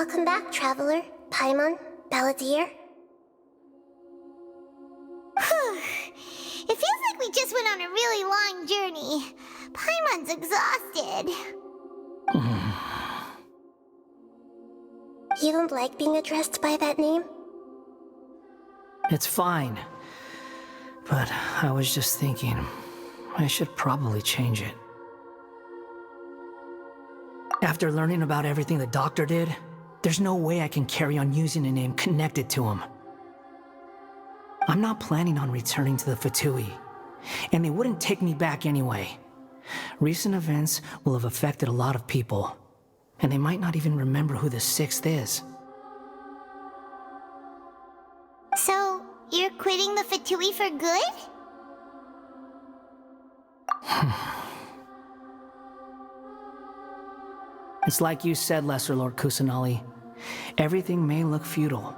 Welcome back, Traveler, Paimon, Balladeer. It feels like we just went on a really long journey. Paimon's exhausted. You don't like being addressed by that name? It's fine. But I was just thinking, I should probably change it. After learning about everything the doctor did, there's no way I can carry on using a name connected to him. I'm not planning on returning to the Fatui, and they wouldn't take me back anyway. Recent events will have affected a lot of people, and they might not even remember who the Sixth is. So, you're quitting the Fatui for good? It's like you said, Lesser Lord Kusanali. Everything may look futile,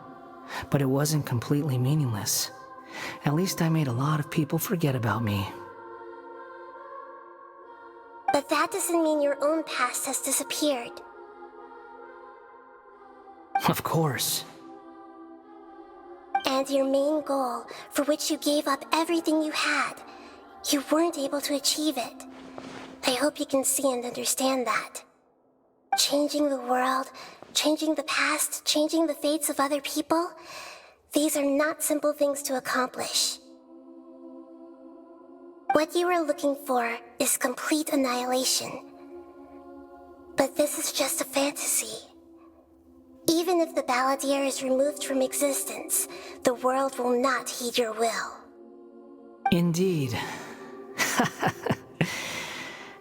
but it wasn't completely meaningless. At least I made a lot of people forget about me. But that doesn't mean your own past has disappeared. Of course. And your main goal, for which you gave up everything you had, you weren't able to achieve it. I hope you can see and understand that. Changing the world, changing the past, changing the fates of other people, these are not simple things to accomplish. What you were looking for is complete annihilation. But this is just a fantasy. Even if the Balladeer is removed from existence, the world will not heed your will. Indeed.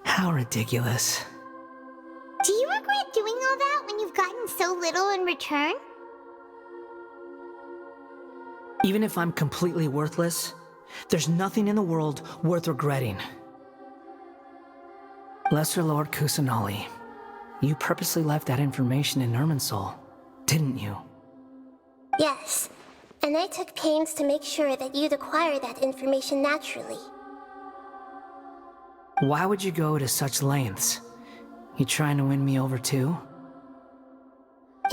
How ridiculous. Do you regret doing all that when you've gotten so little in return? Even if I'm completely worthless, there's nothing in the world worth regretting. Lesser Lord Kusanali, you purposely left that information in Irminsul, didn't you? Yes, and I took pains to make sure that you'd acquire that information naturally. Why would you go to such lengths? You trying to win me over too?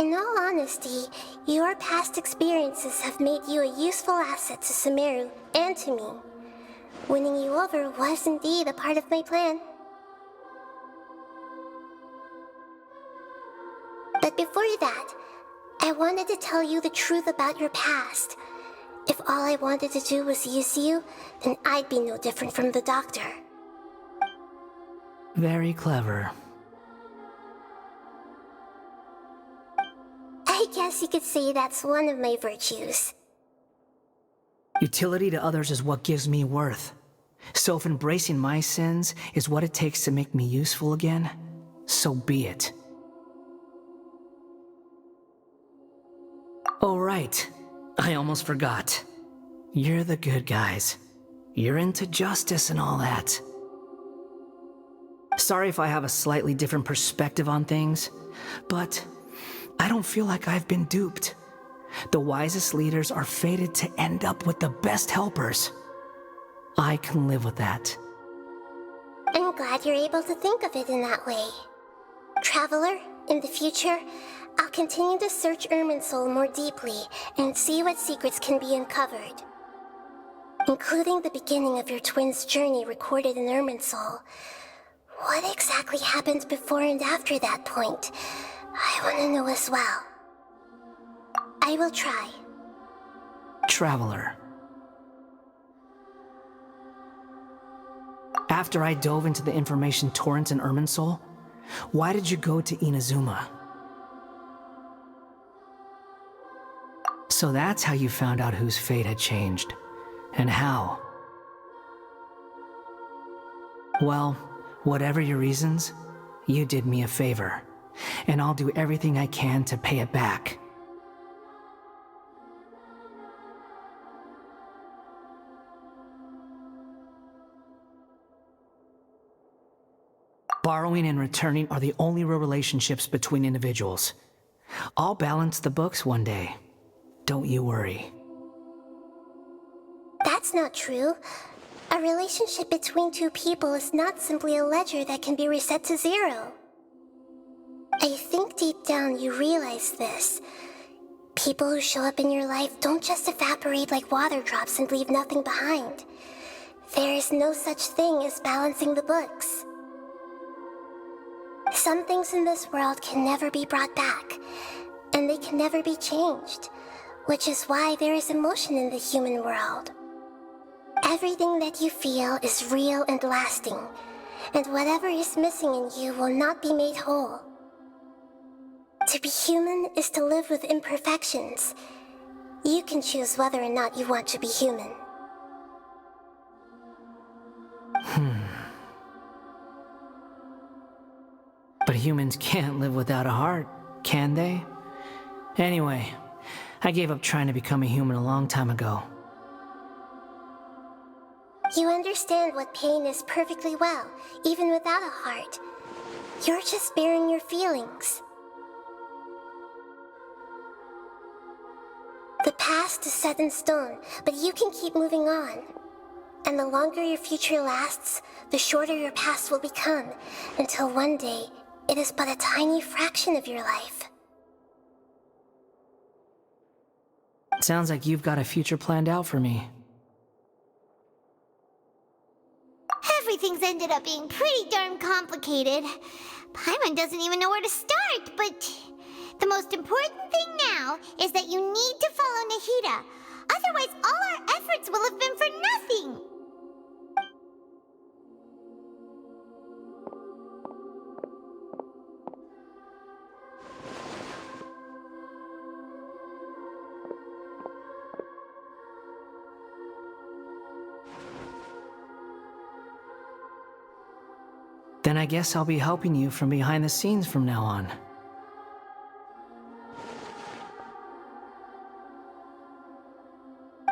In all honesty, your past experiences have made you a useful asset to Sumeru and to me. Winning you over was indeed a part of my plan. But before that, I wanted to tell you the truth about your past. If all I wanted to do was use you, then I'd be no different from the doctor. Very clever. I guess you could say that's one of my virtues. Utility to others is what gives me worth. So if embracing my sins is what it takes to make me useful again, so be it. Oh right, I almost forgot. You're the good guys. You're into justice and all that. Sorry if I have a slightly different perspective on things, but I don't feel like I've been duped. The wisest leaders are fated to end up with the best helpers. I can live with that. I'm glad you're able to think of it in that way. Traveler, in the future, I'll continue to search Irminsul more deeply and see what secrets can be uncovered. Including the beginning of your twins' journey recorded in Irminsul. What exactly happened before and after that point? I want to know as well. I will try. Traveler. After I dove into the information torrent in Irminsul, why did you go to Inazuma? So that's how you found out whose fate had changed, and how. Well, whatever your reasons, you did me a favor, and I'll do everything I can to pay it back. Borrowing and returning are the only real relationships between individuals. I'll balance the books one day. Don't you worry. That's not true. A relationship between two people is not simply a ledger that can be reset to zero. I think deep down you realize this. People who show up in your life don't just evaporate like water drops and leave nothing behind. There is no such thing as balancing the books. Some things in this world can never be brought back, and they can never be changed, which is why there is emotion in the human world. Everything that you feel is real and lasting, and whatever is missing in you will not be made whole. To be human is to live with imperfections. You can choose whether or not you want to be human. But humans can't live without a heart, can they? Anyway, I gave up trying to become a human a long time ago. You understand what pain is perfectly well, even without a heart. You're just bearing your feelings. The past is set in stone, but you can keep moving on. And the longer your future lasts, the shorter your past will become, until one day, it is but a tiny fraction of your life. It sounds like you've got a future planned out for me. Everything's ended up being pretty darn complicated. Paimon doesn't even know where to start, but the most important thing now is that you need to follow Nahida. Otherwise, all our efforts will have been for nothing. Then I guess I'll be helping you from behind the scenes from now on.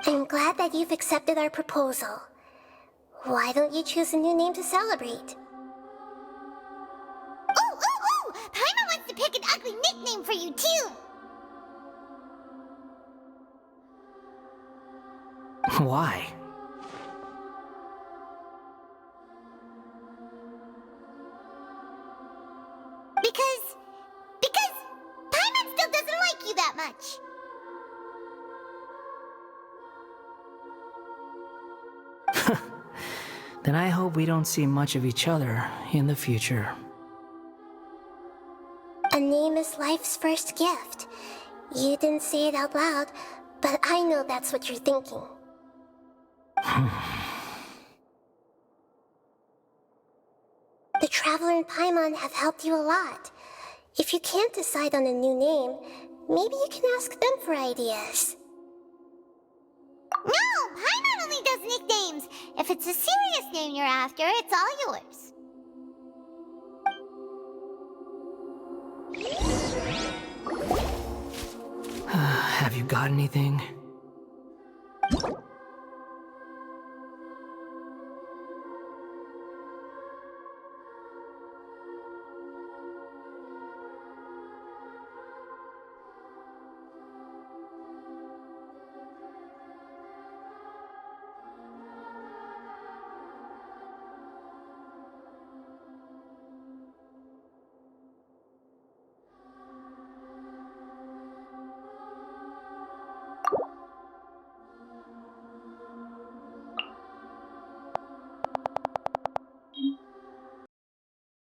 I'm glad that you've accepted our proposal. Why don't you choose a new name to celebrate? Ooh! Paimon wants to pick an ugly nickname for you, too! Why? Because Paimon still doesn't like you that much. Then I hope we don't see much of each other in the future. A name is life's first gift. You didn't say it out loud, but I know that's what you're thinking. The Traveler and Paimon have helped you a lot. If you can't decide on a new name, maybe you can ask them for ideas. No! Paimon only does nicknames! If it's a serious name you're after, it's all yours. Have you got anything?